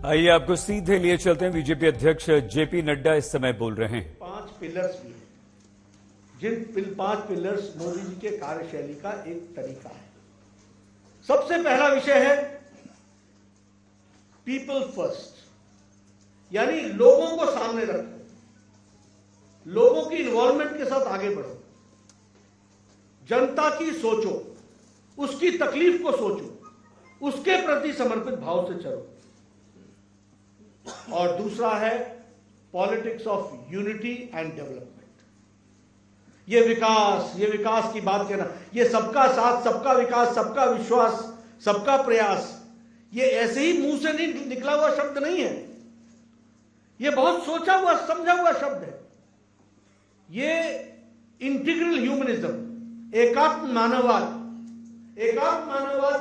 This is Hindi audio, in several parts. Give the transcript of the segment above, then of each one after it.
आइए आपको सीधे लिए चलते हैं। बीजेपी अध्यक्ष जेपी नड्डा इस समय बोल रहे हैं। 5 पिलर्स भी हैं, जिन 5 पिलर्स मोदी जी के कार्यशैली का एक तरीका है। सबसे पहला विषय है पीपल फर्स्ट, यानी लोगों को सामने रखो, लोगों की इन्वॉल्वमेंट के साथ आगे बढ़ो, जनता की सोचो, उसकी तकलीफ को सोचो, उसके प्रति समर्पित भाव से चलो। और दूसरा है politics of unity and development. ये विकास की बात कहना, ये सबका साथ, सबका विकास, सबका विश्वास, सबका प्रयास, ये ऐसे ही मुंह से नहीं निकला हुआ शब्द नहीं है, ये बहुत सोचा हुआ समझा हुआ शब्द है। ये इंटीग्रल ह्यूमनिज्म, एकात्म मानववाद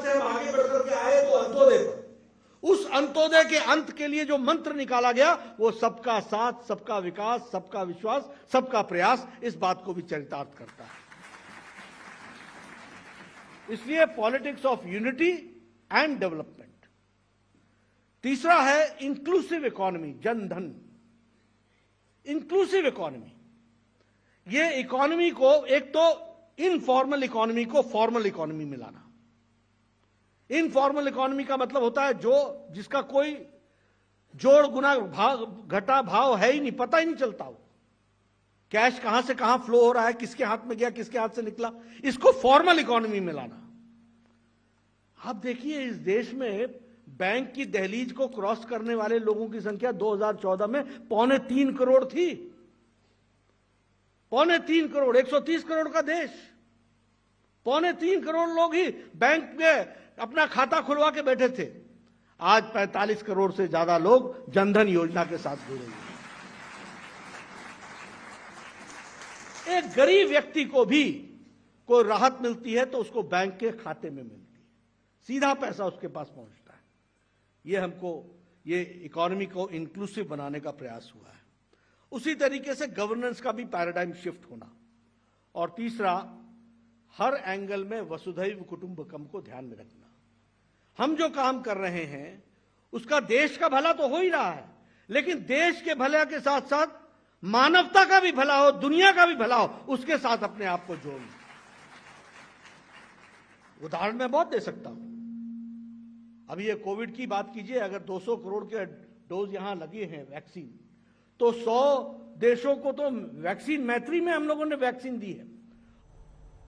से हम आगे बढ़कर के आए तो अंत्योदय पर, उस अंत्योदय के अंत के लिए जो मंत्र निकाला गया वो सबका साथ, सबका विकास, सबका विश्वास, सबका प्रयास, इस बात को भी चरितार्थ करता है। इसलिए politics of unity and development. तीसरा है inclusive economy, Jan Dhan. Inclusive economy, ये इकोनॉमी को, एक तो इनफॉर्मल इकोनॉमी को फॉर्मल इकोनॉमी में लाना। इनफॉर्मल इकोनॉमी का मतलब होता है जिसका कोई जोड़ गुना घटा भाव है ही नहीं, पता ही नहीं चलता हो, कैश कहां से कहां फ्लो हो रहा है, किसके हाथ में गया, किसके हाथ से निकला, इसको फॉर्मल इकोनॉमी में लाना। आप देखिए इस देश में बैंक की दहलीज को क्रॉस करने वाले लोगों की संख्या 2014 में 2.25 करोड़ थी। 2.25 करोड़, 130 करोड़ का देश, 2.25 करोड़ लोग ही बैंक में अपना खाता खुलवा के बैठे थे। आज 45 करोड़ से ज्यादा लोग जनधन योजना के साथ जुड़े हुए हैं। एक गरीब व्यक्ति को भी कोई राहत मिलती है तो उसको बैंक के खाते में मिलती है, सीधा पैसा उसके पास पहुंचता है। ये इकोनॉमी को इंक्लूसिव बनाने का प्रयास हुआ है। उसी तरीके से गवर्नेंस का भी पैराडाइम शिफ्ट होना। और तीसरा, हर एंगल में वसुधैव कुटुंबकम को ध्यान में रखना। हम जो काम कर रहे हैं उसका देश का भला तो हो ही रहा है, लेकिन देश के भले के साथ साथ मानवता का भी भला हो, दुनिया का भी भला हो, उसके साथ अपने आप को जोड़ना। उदाहरण मैं बहुत दे सकता हूं। अभी ये कोविड की बात कीजिए, अगर 200 करोड़ के डोज यहां लगे हैं वैक्सीन, तो 100 देशों को तो वैक्सीन मैत्री में हम लोगों ने वैक्सीन दी है।